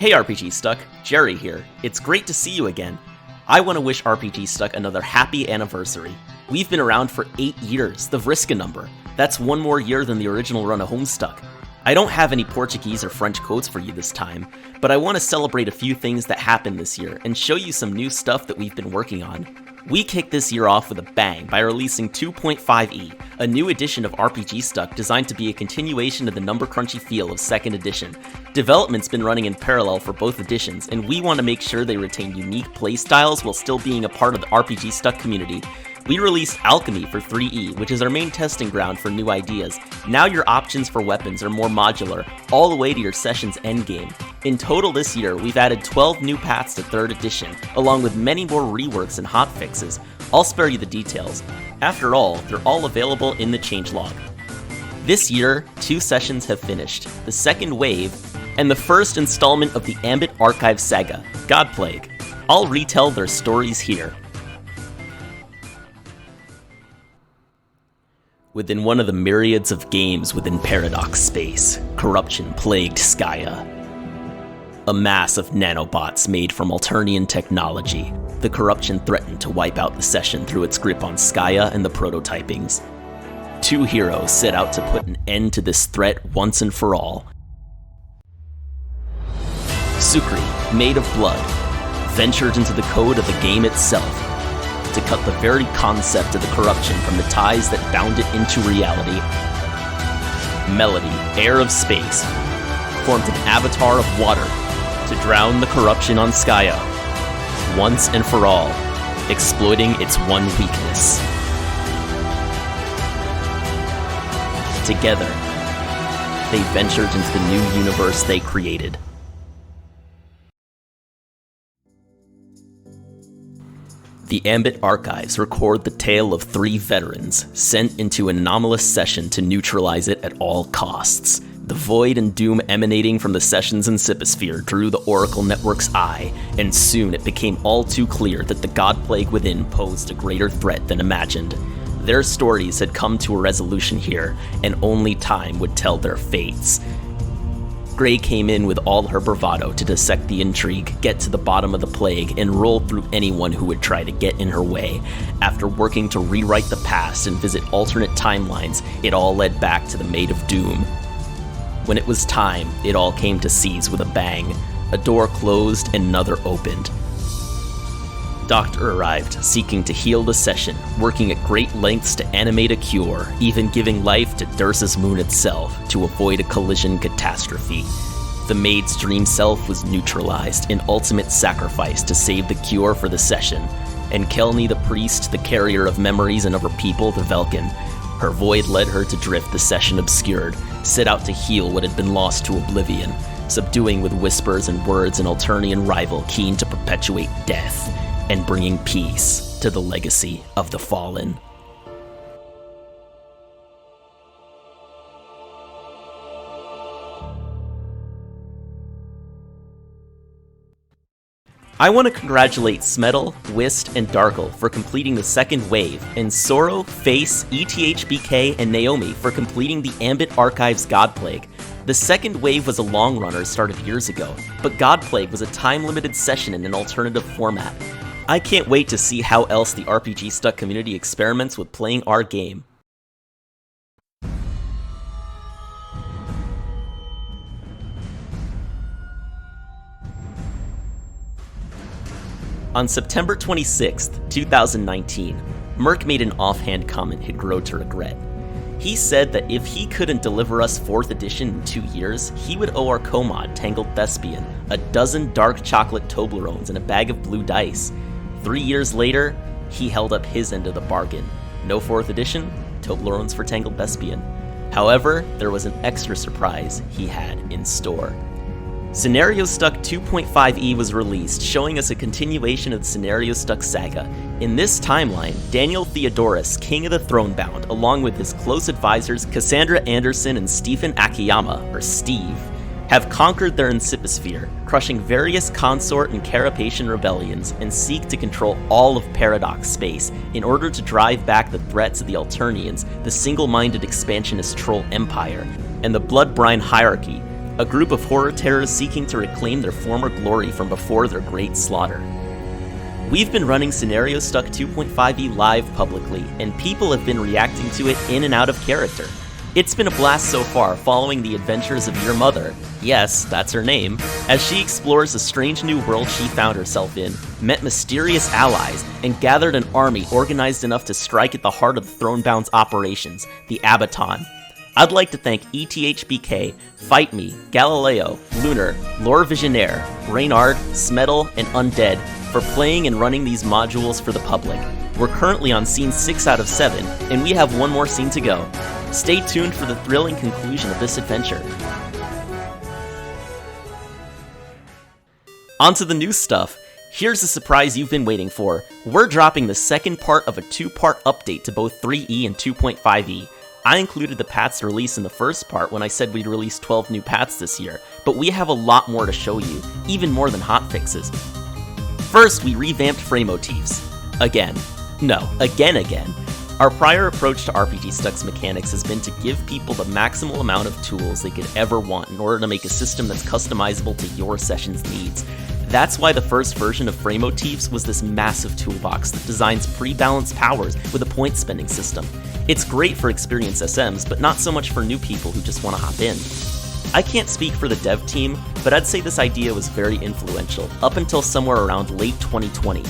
Hey RPGStuck, Jerry here. It's great to see you again. I want to wish RPGStuck another happy anniversary. We've been around for 8 years, the Vriska number. That's one more year than the original run of Homestuck. I don't have any Portuguese or French quotes for you this time, but I want to celebrate a few things that happened this year and show you some new stuff that we've been working on. We kicked this year off with a bang by releasing 2.5e, a new edition of RPGStuck designed to be a continuation of the number crunchy feel of 2nd edition. Development's been running in parallel for both editions, and we want to make sure they retain unique playstyles while still being a part of the RPGStuck community. We released Alchemy for 3e, which is our main testing ground for new ideas. Now your options for weapons are more modular, all the way to your session's endgame. In total this year, we've added 12 new paths to 3rd edition, along with many more reworks and hotfixes. I'll spare you the details. After all, they're all available in the changelog. This year, 2 sessions have finished, the 2nd wave, and the first installment of the Ambit Archive saga, Godplague. I'll retell their stories here. Within one of the myriads of games within Paradox space, corruption plagued Skaia. A mass of nanobots made from Alternian technology, the corruption threatened to wipe out the session through its grip on Skaia and the prototypings. 2 heroes set out to put an end to this threat once and for all. Sukri, made of blood, ventured into the code of the game itself, to cut the very concept of the corruption from the ties that bound it into reality. Melody, heir of space, formed an avatar of water to drown the corruption on Skaia, once and for all, exploiting its one weakness. Together, they ventured into the new universe they created. The Ambit archives record the tale of 3 veterans sent into an anomalous session to neutralize it at all costs. The void and doom emanating from the sessions in Siposphere drew the Oracle Network's eye, and soon it became all too clear that the Godplague within posed a greater threat than imagined. Their stories had come to a resolution here, and only time would tell their fates. Grey came in with all her bravado to dissect the intrigue, get to the bottom of the plague, and roll through anyone who would try to get in her way. After working to rewrite the past and visit alternate timelines, it all led back to the Maid of Doom. When it was time, it all came to seize with a bang. A door closed and another opened. Doctor arrived, seeking to heal the session, working at great lengths to animate a cure, even giving life to Dursa's moon itself to avoid a collision catastrophe. The maid's dream self was neutralized, an ultimate sacrifice to save the cure for the session, and Kelni the priest, the carrier of memories and of her people, the Velkin. Her void led her to drift the session obscured, set out to heal what had been lost to oblivion, subduing with whispers and words an Alternian rival keen to perpetuate death, and bringing peace to the legacy of the fallen. I want to congratulate Smedl, Whist, and Darkle for completing the 2nd wave, and Sorrow, Face, ETHBK, and Naomi for completing the Ambit Archives Godplague. The 2nd wave was a long runner started years ago, but Godplague was a time-limited session in an alternative format. I can't wait to see how else the RPGStuck community experiments with playing our game. On September 26th, 2019, Merc made an offhand comment he'd grow to regret. He said that if he couldn't deliver us 4th edition in 2 years, he would owe our co-mod Tangled Thespian a dozen dark chocolate Toblerones and a bag of blue dice. 3 years later, he held up his end of the bargain. No 4th edition, Toblerones for Tangled Thespian. However, there was an extra surprise he had in store. ScenarioStuck 2.5e was released, showing us a continuation of the ScenarioStuck saga. In this timeline, Daniel Theodorus, King of the Thronebound, along with his close advisors Cassandra Anderson and Stephen Akiyama, or Steve, have conquered their Siposphere, crushing various consort and Carapacian rebellions, and seek to control all of Paradox space in order to drive back the threats of the Alternians, the single-minded expansionist troll empire, and the Bloodbrine hierarchy, a group of horror terrors seeking to reclaim their former glory from before their great slaughter. We've been running RPGStuck 2.5e live publicly, and people have been reacting to it in and out of character. It's been a blast so far, following the adventures of your mother, yes, that's her name, as she explores a strange new world she found herself in, met mysterious allies, and gathered an army organized enough to strike at the heart of the Thronebound's operations, the Abaton. I'd like to thank ETHBK, Fight Me, Galileo, Lunar, Lore Visionaire, Reynard, Smedl, and Undead for playing and running these modules for the public. We're currently on scene 6 out of 7, and we have one more scene to go. Stay tuned for the thrilling conclusion of this adventure. On to the new stuff. Here's a surprise you've been waiting for. We're dropping the second part of a 2-part update to both 3E and 2.5e. I included the paths released in the first part when I said we'd release 12 new paths this year, but we have a lot more to show you, even more than hotfixes. First, we revamped fray motifs. Again. Our prior approach to RPGStuck's mechanics has been to give people the maximal amount of tools they could ever want in order to make a system that's customizable to your session's needs. That's why the first version of fray motifs was this massive toolbox that designs pre-balanced powers with a point spending system. It's great for experienced SMs, but not so much for new people who just want to hop in. I can't speak for the dev team, but I'd say this idea was very influential, up until somewhere around late 2020.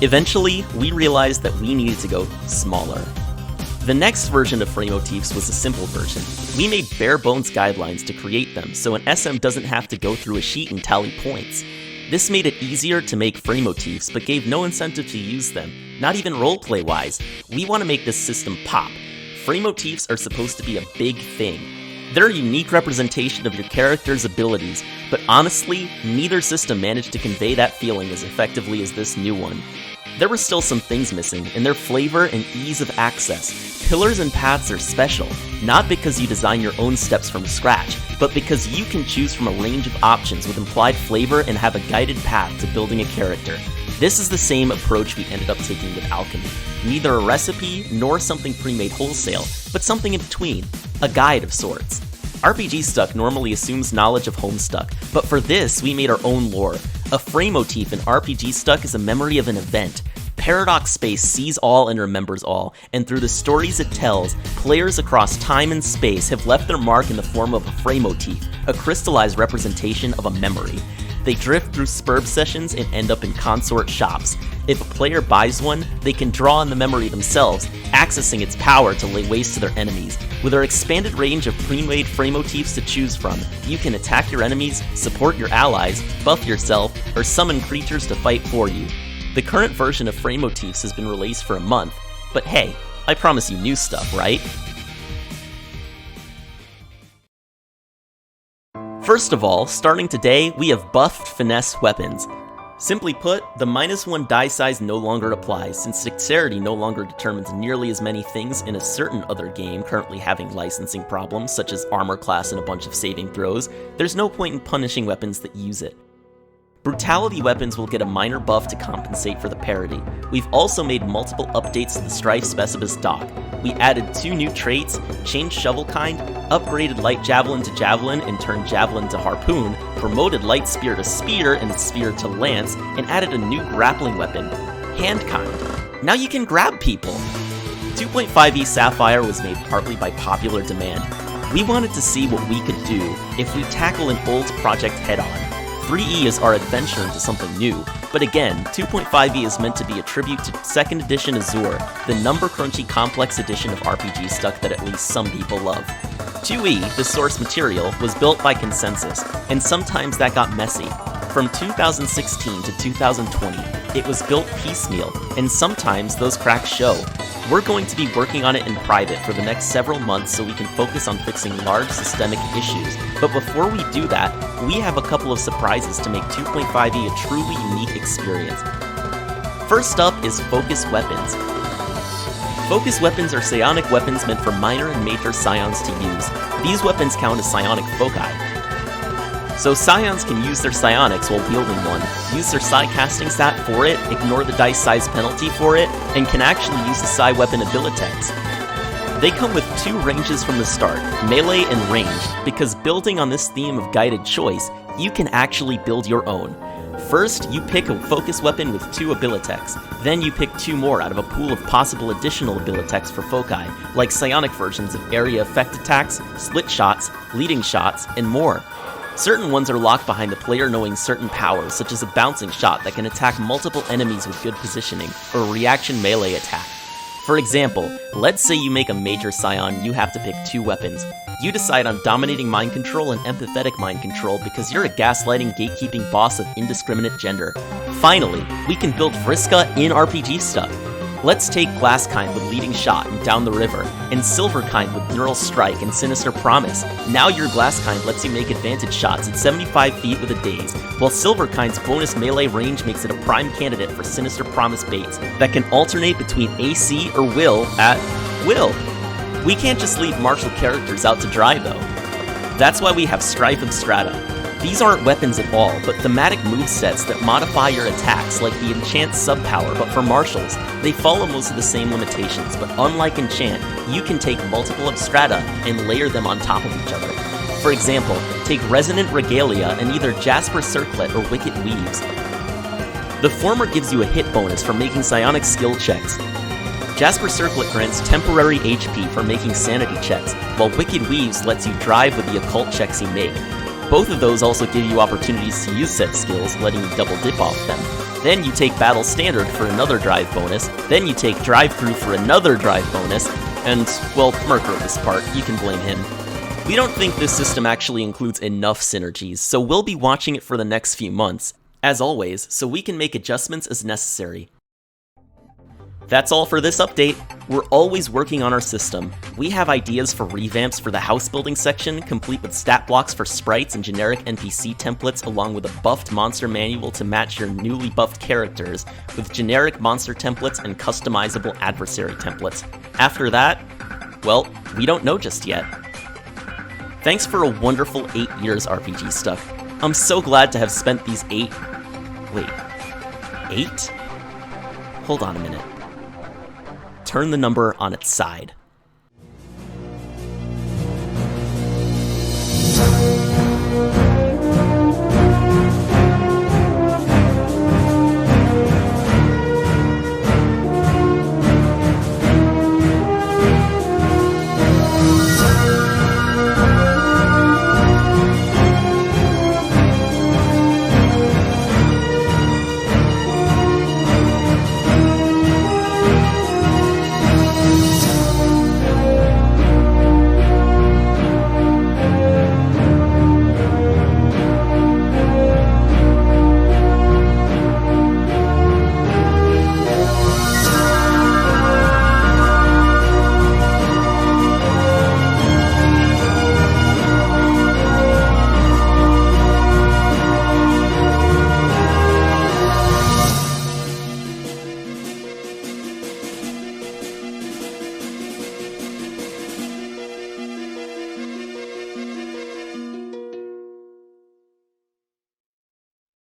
Eventually, we realized that we needed to go smaller. The next version of fray motifs was a simple version. We made bare-bones guidelines to create them, so an SM doesn't have to go through a sheet and tally points. This made it easier to make fray motifs, but gave no incentive to use them, not even roleplay-wise. We want to make this system pop. Fray motifs are supposed to be a big thing. They're a unique representation of your character's abilities, but honestly, neither system managed to convey that feeling as effectively as this new one. There were still some things missing, in their flavor and ease of access. Pillars and paths are special, not because you design your own steps from scratch, but because you can choose from a range of options with implied flavor and have a guided path to building a character. This is the same approach we ended up taking with alchemy. Neither a recipe nor something pre-made wholesale, but something in between, a guide of sorts. RPGStuck normally assumes knowledge of Homestuck, but for this we made our own lore. A fray motif in RPGStuck is a memory of an event. Paradox Space sees all and remembers all, and through the stories it tells, players across time and space have left their mark in the form of a fray motif, a crystallized representation of a memory. They drift through Spurb sessions and end up in consort shops. If a player buys one, they can draw on the memory themselves, accessing its power to lay waste to their enemies. With our expanded range of pre-made fray motifs to choose from, you can attack your enemies, support your allies, buff yourself, or summon creatures to fight for you. The current version of fray motifs has been released for a month, but hey, I promise you new stuff, right? First of all, starting today, we have buffed finesse weapons. Simply put, the -1 die size no longer applies, since dexterity no longer determines nearly as many things in a certain other game currently having licensing problems, such as armor class and a bunch of saving throws. There's no point in punishing weapons that use it. Brutality weapons will get a minor buff to compensate for the parity. We've also made multiple updates to the Strife Specibus dock. We added 2 new traits, changed shovel kind, upgraded light javelin to javelin and turned javelin to harpoon, promoted light spear to spear and spear to lance, and added a new grappling weapon, hand kind. Now you can grab people! 2.5e Sapphire was made partly by popular demand. We wanted to see what we could do if we tackle an old project head-on. 3E is our adventure into something new, but again, 2.5e is meant to be a tribute to 2nd edition Azure, the number-crunchy complex edition of RPGStuck that at least some people love. 2E, the source material, was built by consensus, and sometimes that got messy. From 2016 to 2020, it was built piecemeal, and sometimes those cracks show. We're going to be working on it in private for the next several months so we can focus on fixing large systemic issues, but before we do that, we have a couple of surprises to make 2.5e a truly unique experience. First up is Focus Weapons. Focus Weapons are psionic weapons meant for minor and major psions to use. These weapons count as psionic foci. So Psions can use their psionics while wielding one, use their psi casting stat for it, ignore the dice size penalty for it, and can actually use the psi weapon abilitex. They come with 2 ranges from the start, melee and ranged, because building on this theme of guided choice, you can actually build your own. First, you pick a focus weapon with 2 abilitex, then you pick 2 more out of a pool of possible additional abilitex for foci, like psionic versions of area effect attacks, split shots, leading shots, and more. Certain ones are locked behind the player knowing certain powers, such as a bouncing shot that can attack multiple enemies with good positioning, or a reaction melee attack. For example, let's say you make a major scion, you have to pick 2 weapons. You decide on dominating mind control and empathetic mind control because you're a gaslighting, gatekeeping boss of indiscriminate gender. Finally, we can build Vriska in RPGStuck. Let's take Glasskind with Leading Shot and Down the River, and Silverkind with Neural Strike and Sinister Promise. Now your Glasskind lets you make advantage shots at 75 feet with a daze, while Silverkind's bonus melee range makes it a prime candidate for Sinister Promise baits that can alternate between AC or will at will. We can't just leave martial characters out to dry though. That's why we have Strife and Strata. These aren't weapons at all, but thematic movesets that modify your attacks like the Enchant subpower, but for martials. They follow most of the same limitations, but unlike Enchant, you can take multiple of Strata and layer them on top of each other. For example, take Resonant Regalia and either Jasper Circlet or Wicked Weaves. The former gives you a hit bonus for making psionic skill checks. Jasper Circlet grants temporary HP for making sanity checks, while Wicked Weaves lets you drive with the occult checks you make. Both of those also give you opportunities to use said skills, letting you double dip off them. Then you take Battle Standard for another drive bonus, then you take Drive Through for another drive bonus, and, well, Merc wrote this part, you can blame him. We don't think this system actually includes enough synergies, so we'll be watching it for the next few months, as always, so we can make adjustments as necessary. That's all for this update. We're always working on our system. We have ideas for revamps for the house building section, complete with stat blocks for sprites and generic NPC templates, along with a buffed monster manual to match your newly buffed characters, with generic monster templates and customizable adversary templates. After that, well, we don't know just yet. Thanks for a wonderful 8 years, RPGStuck. I'm so glad to have spent these 8... Wait. 8? Hold on a minute. Turn the number on its side.